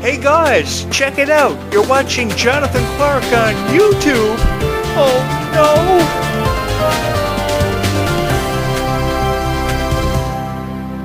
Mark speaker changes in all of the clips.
Speaker 1: Hey guys, check it out. You're watching Jonathan Clarke on YouTube. Oh no!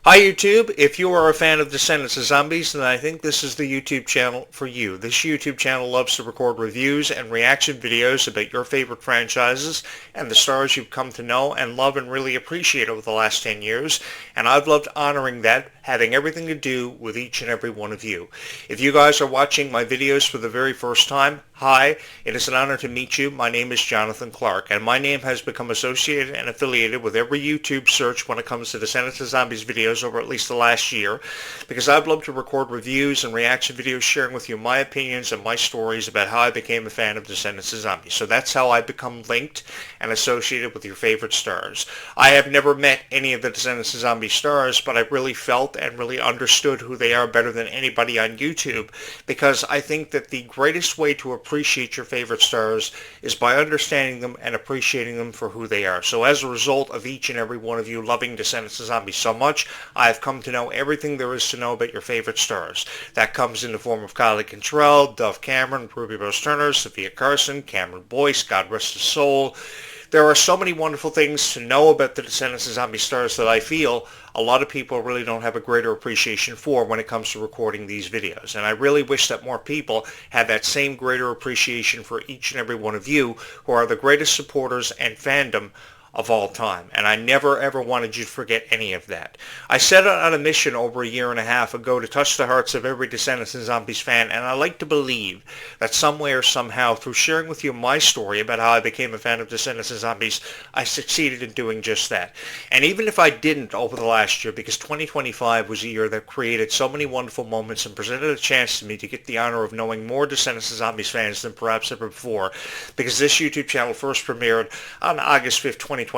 Speaker 1: Hi YouTube, if you are a fan of Descendants of Zombies, then I think this is the YouTube channel for you. This YouTube channel loves to record reviews and reaction videos about your favorite franchises and the stars you've come to know and love and really appreciate over the last 10 years, and I've loved honoring that, having everything to do with each and every one of you. If you guys are watching my videos for the very first time, hi, it is an honor to meet you. My name is Jonathan Clarke, and my name has become associated and affiliated with every YouTube search when it comes to Descendants of Zombies videos over at least the last year, because I've loved to record reviews and reaction videos sharing with you my opinions and my stories about how I became a fan of Descendants of Zombies. So that's how I become linked and associated with your favorite stars. I have never met any of the Descendants of Zombies stars, but I really felt and really understood who they are better than anybody on YouTube, because I think that the greatest way to appreciate your favorite stars is by understanding them and appreciating them for who they are. So as a result of each and every one of you loving Descendants of Zombies so much, I've come to know everything there is to know about your favorite stars. That comes in the form of Kylie Cantrall, Dove Cameron, Ruby Rose Turner, Sophia Carson, Cameron Boyce, God rest his soul. There are so many wonderful things to know about the Descendants of Zombie stars that I feel a lot of people really don't have a greater appreciation for when it comes to recording these videos. And I really wish that more people had that same greater appreciation for each and every one of you who are the greatest supporters and fandom of all time, and I never ever wanted you to forget any of that. I set out on a mission over a year and a half ago to touch the hearts of every Descendants of Zombies fan, and I like to believe that some way or somehow, through sharing with you my story about how I became a fan of Descendants of Zombies, I succeeded in doing just that. And even if I didn't over the last year, because 2025 was a year that created so many wonderful moments and presented a chance to me to get the honor of knowing more Descendants of Zombies fans than perhaps ever before, because this YouTube channel first premiered on August 5th, 2024.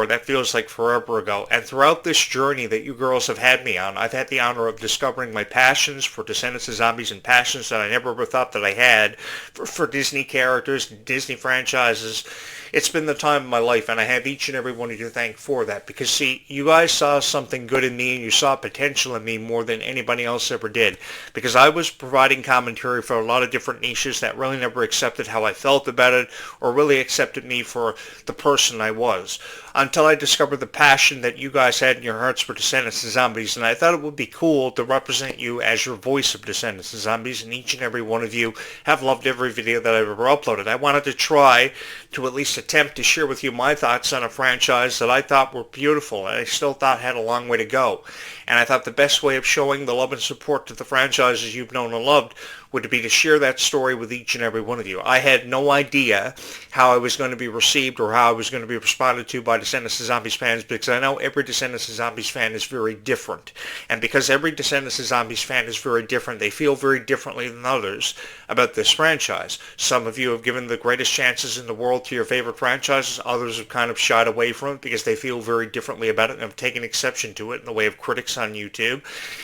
Speaker 1: That feels like forever ago. And throughout this journey that you girls have had me on, I've had the honor of discovering my passions for Descendants of Zombies and passions that I never ever thought that I had for Disney characters, Disney franchises. It's been the time of my life, and I have each and every one of you to thank for that. Because, see, you guys saw something good in me, and you saw potential in me more than anybody else ever did. Because I was providing commentary for a lot of different niches that really never accepted how I felt about it, or really accepted me for the person I was. Until I discovered the passion that you guys had in your hearts for Descendants of Zombies, and I thought it would be cool to represent you as your voice of Descendants of Zombies, and each and every one of you have loved every video that I've ever uploaded. I wanted to try to at least attempt to share with you my thoughts on a franchise that I thought were beautiful, and I still thought had a long way to go. And I thought the best way of showing the love and support to the franchises you've known and loved would be to share that story with each and every one of you. I had no idea how I was going to be received or how I was going to be responded to by Descendants of Zombies fans, because I know every Descendants of Zombies fan is very different. And because every Descendants of Zombies fan is very different, they feel very differently than others about this franchise. Some of you have given the greatest chances in the world to your favorite franchises. Others have kind of shied away from it because they feel very differently about it and have taken exception to it in the way of critics on YouTube.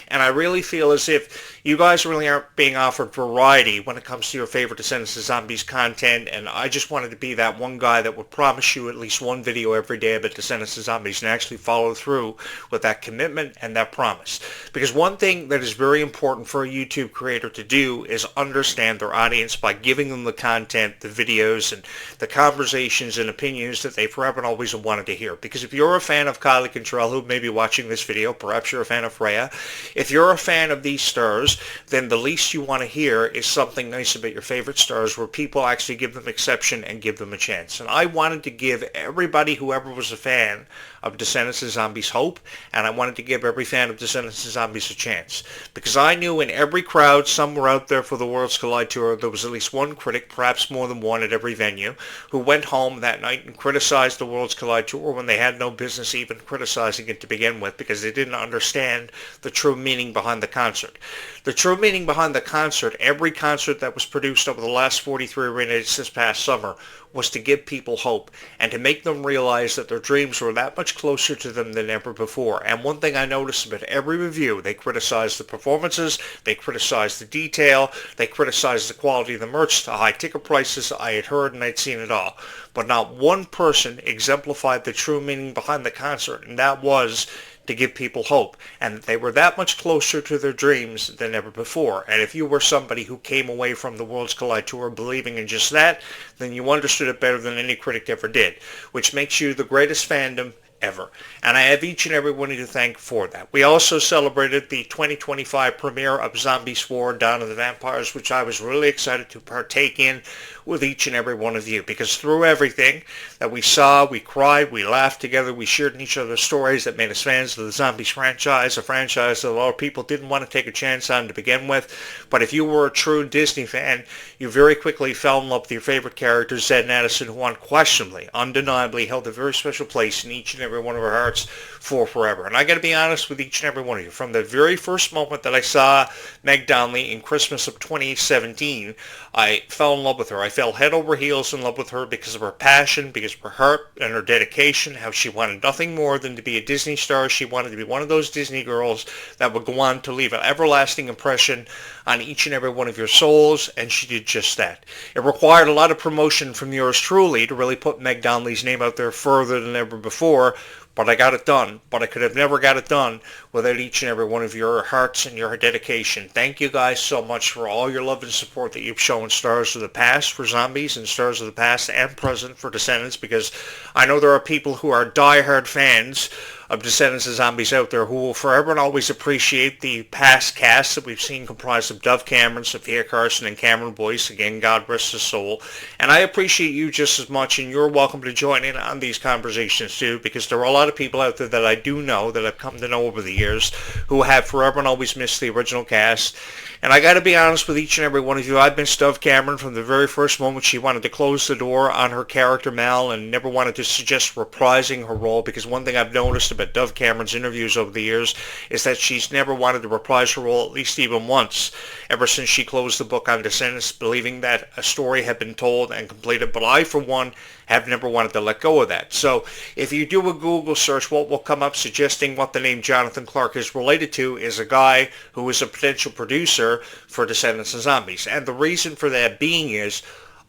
Speaker 1: And I really feel as if you guys really aren't being offered variety when it comes to your favorite Descendants of Zombies content, and I just wanted to be that one guy that would promise you at least one video every day about Descendants of Zombies and actually follow through with that commitment and that promise. Because one thing that is very important for a YouTube creator to do is understand their audience by giving them the content, the videos, and the conversations and opinions that they forever and always wanted to hear. Because if you're a fan of Kylie Cantrall, who may be watching this video, perhaps you're a fan of Freya, if you're a fan of these stars, then the least you want to hear is something nice about your favorite stars where people actually give them exception and give them a chance. And I wanted to give everybody, whoever was a fan of Descendants of Zombies, hope, and I wanted to give every fan of Descendants of Zombies a chance. Because I knew in every crowd somewhere out there for the Worlds Collide Tour, there was at least one critic, perhaps more than one at every venue, who went home that night and criticized the Worlds Collide Tour when they had no business even criticizing it to begin with, because they didn't understand the true meaning behind the concert. The true meaning behind the concert, every concert that was produced over the last 43 arena dates this past summer, was to give people hope and to make them realize that their dreams were that much closer to them than ever before. And one thing I noticed about every review, they criticized the performances, they criticized the detail, they criticized the quality of the merch, the high ticket prices. I had heard and I'd seen it all. But not one person exemplified the true meaning behind the concert, and that was to give people hope, and that they were that much closer to their dreams than ever before. And if you were somebody who came away from the Worlds Collide Tour believing in just that, then you understood it better than any critic ever did, which makes you the greatest fandom ever. And I have each and every one of you to thank for that. We also celebrated the 2025 premiere of Zombies 4 Dawn of the Vampires, which I was really excited to partake in with each and every one of you, because through everything that we saw, we cried, we laughed together, we shared in each other's stories that made us fans of the Zombies franchise, a franchise that a lot of people didn't want to take a chance on to begin with. But if you were a true Disney fan, you very quickly fell in love with your favorite character, Zed and Addison, who unquestionably, undeniably held a very special place in each and every one of our hearts for forever. And I got to be honest with each and every one of you. From the very first moment that I saw Meg Donnelly in Christmas of 2017, I fell in love with her. I fell head over heels in love with her because of her passion, because of her heart and her dedication, how she wanted nothing more than to be a Disney star. She wanted to be one of those Disney girls that would go on to leave an everlasting impression on each and every one of your souls, and she did just that. It required a lot of promotion from yours truly to really put Meg Donnelly's name out there further than ever before, but I got it done. But I could have never got it done without each and every one of your hearts and your dedication. Thank you guys so much for all your love and support that you've shown Stars of the Past for Zombies and Stars of the Past and present for Descendants, because I know there are people who are diehard fans of Descendants and Zombies out there who will forever and always appreciate the past cast that we've seen comprised of Dove Cameron, Sophia Carson, and Cameron Boyce. Again, God rest his soul. And I appreciate you just as much, and you're welcome to join in on these conversations too, because there are a lot of people out there that I do know, that I've come to know over the years, who have forever and always missed the original cast. And I got to be honest with each and every one of you. I've been Dove Cameron from the very first moment she wanted to close the door on her character Mal and never wanted to suggest reprising her role, because one thing I've noticed about Dove Cameron's interviews over the years is that she's never wanted to reprise her role, at least even once, ever since she closed the book on Descendants, believing that a story had been told and completed. But I, for one, have never wanted to let go of that. So if you do a Google search, what will come up suggesting what the name Jonathan Clarke is related to is a guy who is a potential producer for Descendants and Zombies. And the reason for that being is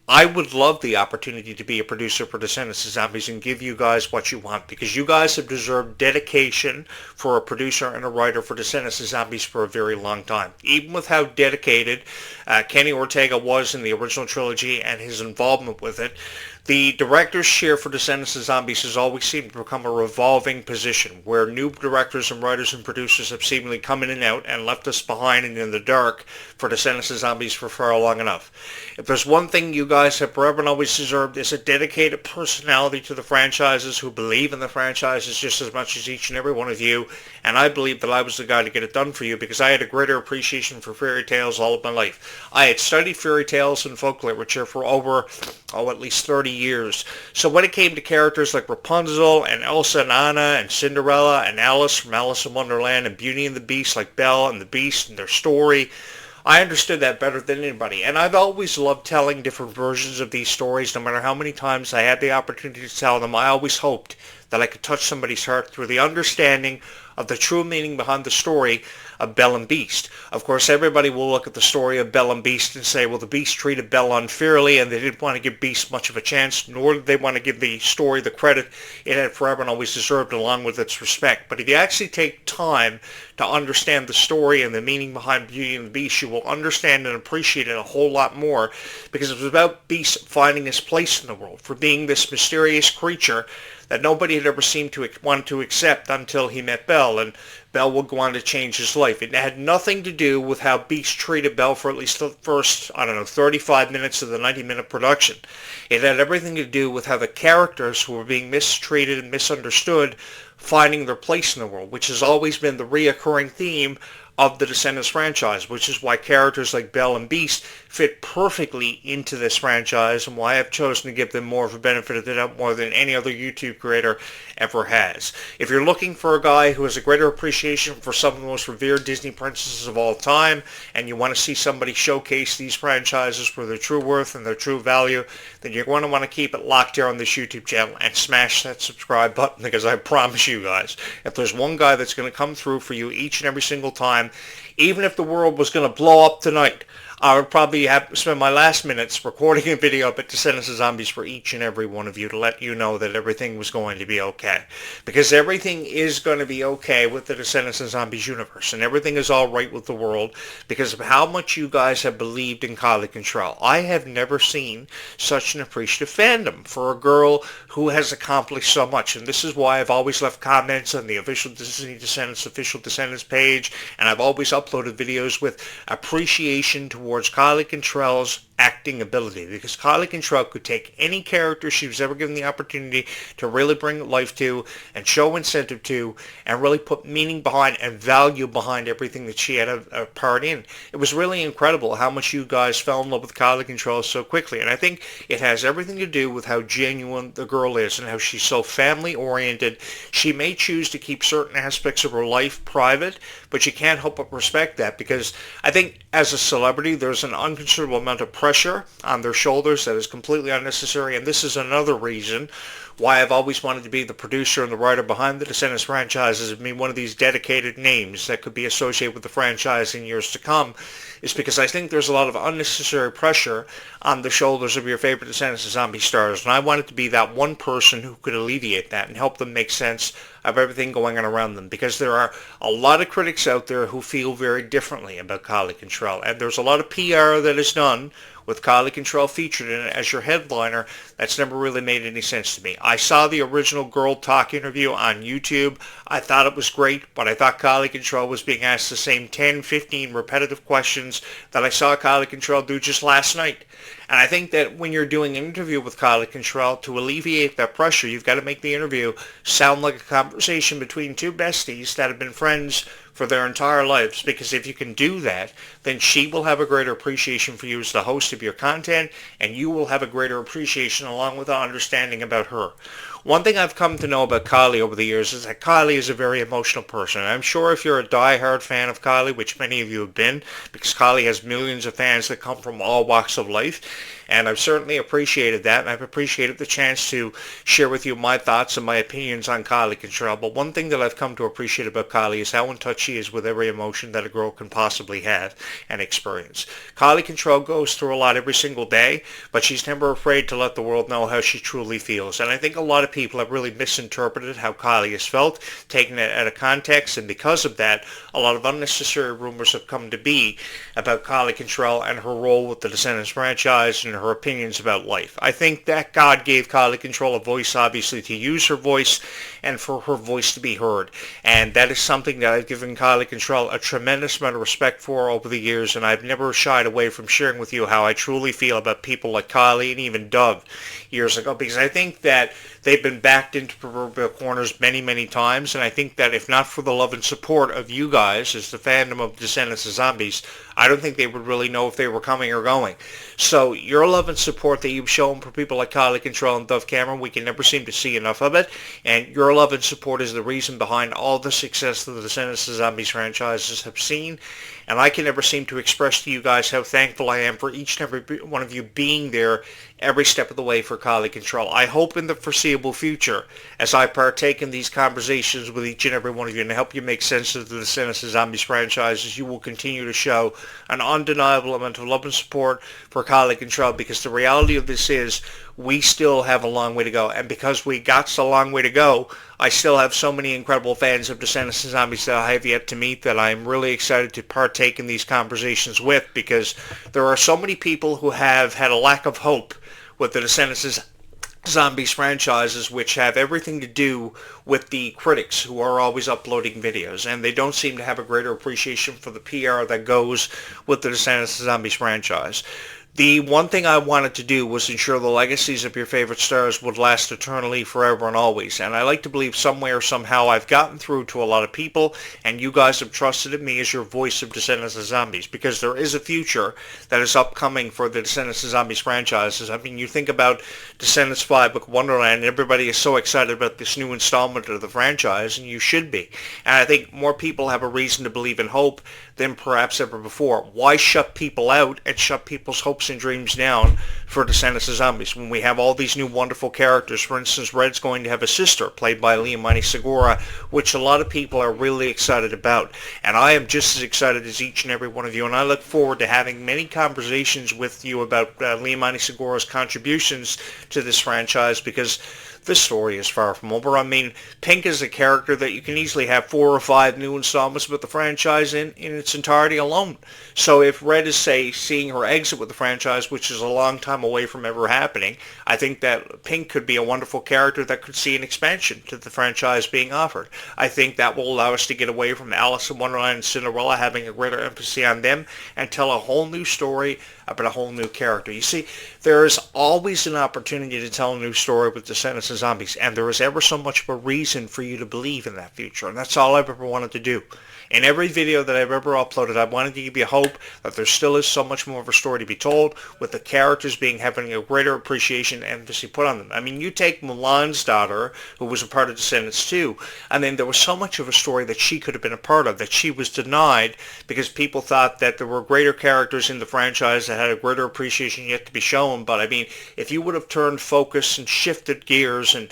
Speaker 1: I would love the opportunity to be a producer for Descendants and Zombies and give you guys what you want, because you guys have deserved dedication for a producer and a writer for Descendants and Zombies for a very long time. Even with how dedicated Kenny Ortega was in the original trilogy and his involvement with it, the director's chair for Descendants and Zombies has always seemed to become a revolving position where new directors and writers and producers have seemingly come in and out and left us behind and in the dark for Descendants and Zombies for far long enough. If there's one thing you guys have forever and always deserved, is a dedicated personality to the franchises who believe in the franchises just as much as each and every one of you. And I believe that I was the guy to get it done for you, because I had a greater appreciation for fairy tales all of my life. I had studied fairy tales and folk literature for over, at least 30 years. So when it came to characters like Rapunzel and Elsa and Anna and Cinderella and Alice from Alice in Wonderland and Beauty and the Beast, like Belle and the Beast and their story, I understood that better than anybody. And I've always loved telling different versions of these stories. No matter how many times I had the opportunity to tell them, I always hoped that I could touch somebody's heart through the understanding of the true meaning behind the story of Belle and Beast. Of course, everybody will look at the story of Belle and Beast and say, well, the Beast treated Belle unfairly, and they didn't want to give Beast much of a chance, nor did they want to give the story the credit it had forever and always deserved, along with its respect. But if you actually take time to understand the story and the meaning behind Beauty and the Beast, you will understand and appreciate it a whole lot more, because it was about Beast finding his place in the world, for being this mysterious creature that nobody had ever seemed to want to accept until he met Belle, and Belle would go on to change his life. It had nothing to do with how Beast treated Belle for at least the first, 35 minutes of the 90-minute production. It had everything to do with how the characters who were being mistreated and misunderstood finding their place in the world, which has always been the reoccurring theme of the Descendants franchise, which is why characters like Belle and Beast fit perfectly into this franchise, and why I've chosen to give them more of a benefit of the doubt more than any other YouTube creator ever has. If you're looking for a guy who has a greater appreciation for some of the most revered Disney princesses of all time, and you want to see somebody showcase these franchises for their true worth and their true value, then you're going to want to keep it locked here on this YouTube channel and smash that subscribe button, because I promise you guys, if there's one guy that's going to come through for you each and every single time, even if the world was going to blow up tonight, I would probably have spend my last minutes recording a video about Descendants of Zombies for each and every one of you to let you know that everything was going to be okay. Because everything is going to be okay with the Descendants of Zombies universe, and everything is all right with the world because of how much you guys have believed in Kylie Cantrall. I have never seen such an appreciative fandom for a girl who has accomplished so much, and this is why I've always left comments on the official Disney Descendants page, and I've always uploaded videos with appreciation towards Kylie Cantrall's acting ability, because Kylie Cantrall could take any character she was ever given the opportunity to really bring life to and show incentive to and really put meaning behind and value behind everything that she had a part in. It was really incredible how much you guys fell in love with Kylie Cantrall so quickly, and I think it has everything to do with how genuine the girl is and how she's so family oriented. She may choose to keep certain aspects of her life private, but you can't help but respect that, because I think as a celebrity there's an unconsiderable amount of pressure on their shoulders that is completely unnecessary, and this is another reason why I've always wanted to be the producer and the writer behind the Descendants franchises and be one of these dedicated names that could be associated with the franchise in years to come, is because I think there's a lot of unnecessary pressure on the shoulders of your favorite Descendants of Zombie stars, and I wanted to be that one person who could alleviate that and help them make sense of everything going on around them, because there are a lot of critics out there who feel very differently about Kylie Cantrall, and there's a lot of PR that is done with Kylie Cantrall featured in it as your headliner. That's never really made any sense to me. I saw the original Girl Talk interview on YouTube. I thought it was great, but I thought Kylie Cantrall was being asked the same 10, 15 repetitive questions that I saw Kylie Cantrall do just last night. And I think that when you're doing an interview with Kylie Cantrall, to alleviate that pressure, you've got to make the interview sound like a conversation between two besties that have been friends for their entire lives, because if you can do that, then she will have a greater appreciation for you as the host of your content, and you will have a greater appreciation along with an understanding about her. One thing I've come to know about Kylie over the years is that Kylie is a very emotional person. I'm sure if you're a die-hard fan of Kylie, which many of you have been, because Kylie has millions of fans that come from all walks of life, and I've certainly appreciated that, and I've appreciated the chance to share with you my thoughts and my opinions on Kylie Cantrall. But one thing that I've come to appreciate about Kylie is how in touch she is with every emotion that a girl can possibly have and experience. Kylie Cantrall goes through a lot every single day, but she's never afraid to let the world know how she truly feels. And I think a lot of people have really misinterpreted how Kylie has felt, taken it out of context, and because of that, a lot of unnecessary rumors have come to be about Kylie Cantrall and her role with the Descendants franchise and her opinions about life. I think that God gave Kylie Cantrall a voice, obviously, to use her voice and for her voice to be heard. And that is something that I've given Kylie Cantrall a tremendous amount of respect for over the years, and I've never shied away from sharing with you how I truly feel about people like Kylie and even Dove years ago, because I think that they've been backed into proverbial corners many, many times, and I think that if not for the love and support of you guys as the fandom of Descendants of Zombies, I don't think they would really know if they were coming or going. So your love and support that you've shown for people like Kylie Cantrall and Dove Cameron, we can never seem to see enough of it, and your love and support is the reason behind all the success that the Descendants of Zombies franchises have seen, and I can never seem to express to you guys how thankful I am for each and every one of you being there every step of the way for Kylie Cantrall. I hope in the foreseeable future, as I partake in these conversations with each and every one of you and help you make sense of the Descendants of Zombies franchises, you will continue to show an undeniable amount of love and support for Kylie Cantrall, because the reality of this is we still have a long way to go, and because we got so long way to go, I still have so many incredible fans of Descendants of Zombies that I have yet to meet that I'm really excited to partake in these conversations with, because there are so many people who have had a lack of hope with the Descendants of Zombies franchises, which have everything to do with the critics who are always uploading videos, and they don't seem to have a greater appreciation for the PR that goes with the Descendants of Zombies franchise. The one thing I wanted to do was ensure the legacies of your favorite stars would last eternally, forever and always. And I like to believe somewhere or somehow I've gotten through to a lot of people, and you guys have trusted in me as your voice of Descendants of Zombies, because there is a future that is upcoming for the Descendants of Zombies franchises. I mean, you think about Descendants 5 Book of Wonderland, and everybody is so excited about this new installment of the franchise, and you should be. And I think more people have a reason to believe in hope than perhaps ever before. Why shut people out and shut people's hopes and dreams down for Descendants of Zombies when we have all these new wonderful characters? For instance, Red's going to have a sister played by Leomani Segura, which a lot of people are really excited about. And I am just as excited as each and every one of you, and I look forward to having many conversations with you about Leomani Segura's contributions to this franchise, because this story is far from over. I mean, Pink is a character that you can easily have 4 or 5 new installments with the franchise in its entirety alone. So if Red is, say, seeing her exit with the franchise, which is a long time away from ever happening, I think that Pink could be a wonderful character that could see an expansion to the franchise being offered. I think that will allow us to get away from Alice in Wonderland and Cinderella, having a greater emphasis on them, and tell a whole new story about a whole new character. You see, there is always an opportunity to tell a new story with Descendants of Zombies, and there is ever so much of a reason for you to believe in that future, and that's all I've ever wanted to do. In every video that I've ever uploaded, I wanted to give you hope that there still is so much more of a story to be told, with the characters having a greater appreciation and emphasis put on them. I mean, you take Milan's daughter, who was a part of Descendants too, and then there was so much of a story that she could have been a part of that she was denied because people thought that there were greater characters in the franchise that had a greater appreciation yet to be shown. But I mean, if you would have turned focus and shifted gears and,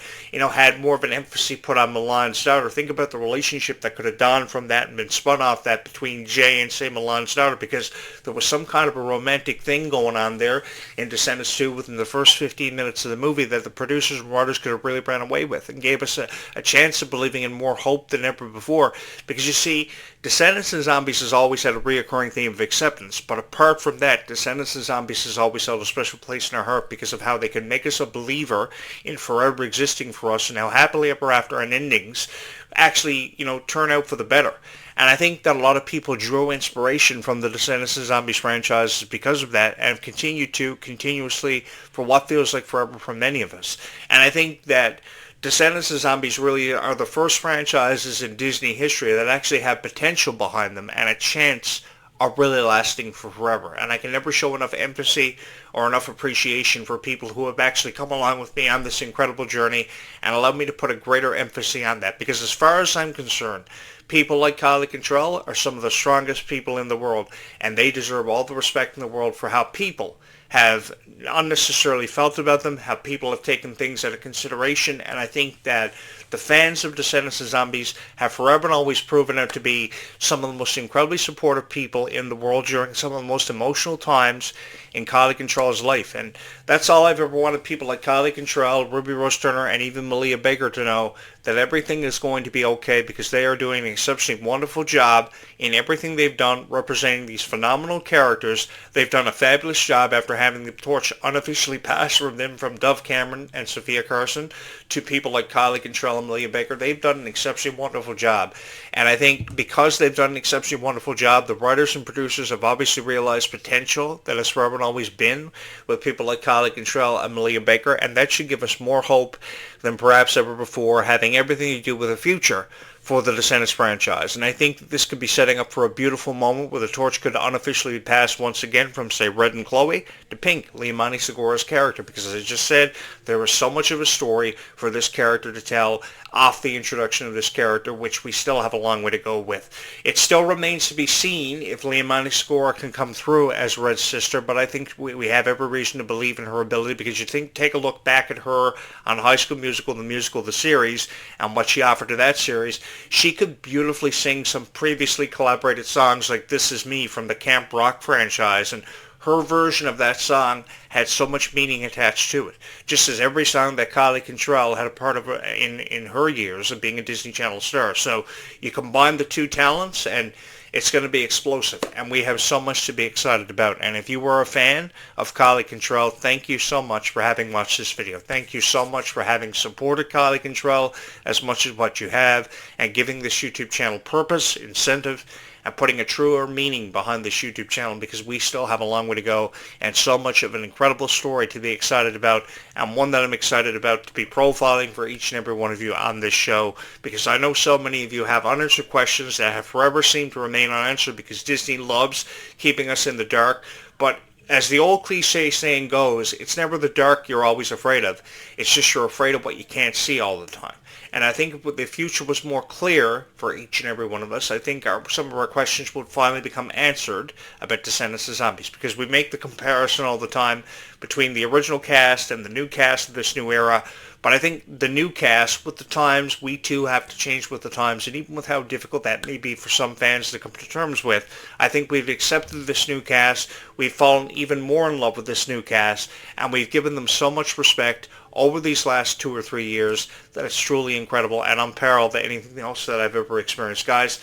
Speaker 1: had more of an emphasis put on Milan's daughter, think about the relationship that could have dawned from that and been spun off that between Jay and, say, Milan's daughter, because there was some kind of a romantic thing going on there in Descendants 2 within the first 15 minutes of the movie that the producers and writers could have really ran away with and gave us a chance of believing in more hope than ever before. Because you see, Descendants and Zombies has always had a reoccurring theme of acceptance, but apart from that, Descendants and Zombies has always held a special place in our heart because of how they can make us a believer in forever existing for us, and how happily ever after and endings actually, turn out for the better. And I think that a lot of people drew inspiration from the Descendants of Zombies franchise because of that, and have continued to continuously for what feels like forever for many of us. And I think that Descendants of Zombies really are the first franchises in Disney history that actually have potential behind them and a chance of really lasting for forever. And I can never show enough empathy or enough appreciation for people who have actually come along with me on this incredible journey and allowed me to put a greater emphasis on that. Because as far as I'm concerned, people like Kylie Cantrall are some of the strongest people in the world, and they deserve all the respect in the world for how people have unnecessarily felt about them, how people have taken things into consideration. And I think that the fans of Descendants of Zombies have forever and always proven out to be some of the most incredibly supportive people in the world during some of the most emotional times in Kylie Cantrall's life. And that's all I've ever wanted people like Kylie Cantrall, Ruby Rose Turner, and even Malia Baker to know, that everything is going to be okay, because they are doing an exceptionally wonderful job in everything they've done representing these phenomenal characters. They've done a fabulous job after having the torch unofficially passed from them from Dove Cameron and Sophia Carson to people like Kylie Cantrall and Malia Baker. They've done an exceptionally wonderful job. And I think because they've done an exceptionally wonderful job, the writers and producers have obviously realized potential that has forever and always been with people like Kylie Cantrall and Malia Baker, and that should give us more hope than perhaps ever before, having everything to do with the future for the Descendants franchise. And I think that this could be setting up for a beautiful moment where the torch could unofficially be passed once again from, say, Red and Chloe to Pink, Leomani Segura's character, because as I just said, there is so much of a story for this character to tell off the introduction of this character, which we still have a long way to go with. It still remains to be seen if Leomani Segura can come through as Red's sister, but I think we have every reason to believe in her ability, because you take a look back at her on High School Musical, the series, and what she offered to that series. She could beautifully sing some previously collaborated songs like This Is Me from the Camp Rock franchise, and her version of that song had so much meaning attached to it, just as every song that Kylie Cantrall had a part of in her years of being a Disney Channel star. So you combine the two talents, and it's going to be explosive, and we have so much to be excited about. And if you were a fan of Kylie Cantrall, thank you so much for having watched this video. Thank you so much for having supported Kylie Cantrall as much as what you have, and giving this YouTube channel purpose, incentive, and putting a truer meaning behind this YouTube channel, because we still have a long way to go and so much of an incredible story to be excited about, and one that I'm excited about to be profiling for each and every one of you on this show, because I know so many of you have unanswered questions that have forever seemed to remain unanswered because Disney loves keeping us in the dark. But as the old cliche saying goes, it's never the dark you're always afraid of. It's just you're afraid of what you can't see all the time. And I think if the future was more clear for each and every one of us, I think some of our questions would finally become answered about Descendants of Zombies, because we make the comparison all the time between the original cast and the new cast of this new era. But I think the new cast, with the times, we too have to change with the times, and even with how difficult that may be for some fans to come to terms with, I think we've accepted this new cast, we've fallen even more in love with this new cast, and we've given them so much respect over these last 2 or 3 years that it's truly incredible and unparalleled than anything else that I've ever experienced. Guys,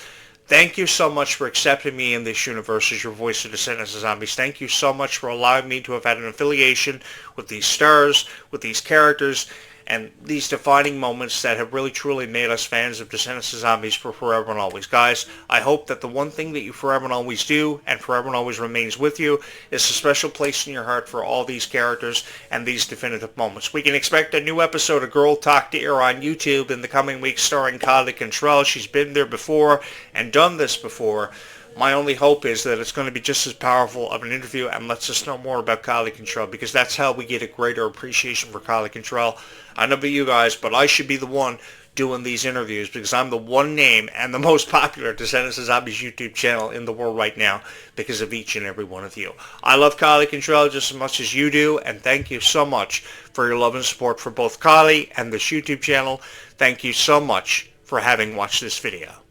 Speaker 1: thank you so much for accepting me in this universe as your voice of Descendants of Zombies. Thank you so much for allowing me to have had an affiliation with these stars, with these characters, and these defining moments that have really truly made us fans of Descendants of Zombies for forever and always. Guys, I hope that the one thing that you forever and always do, and forever and always remains with you, is a special place in your heart for all these characters and these definitive moments. We can expect a new episode of Girl Talk to air on YouTube in the coming weeks starring Kylie Cantrall. She's been there before and done this before. My only hope is that it's going to be just as powerful of an interview and lets us know more about Kylie Cantrall, because that's how we get a greater appreciation for Kylie Cantrall. I don't know about you guys, but I should be the one doing these interviews, because I'm the one name and the most popular Descendants of Zombies YouTube channel in the world right now because of each and every one of you. I love Kylie Cantrall just as much as you do, and thank you so much for your love and support for both Kylie and this YouTube channel. Thank you so much for having watched this video.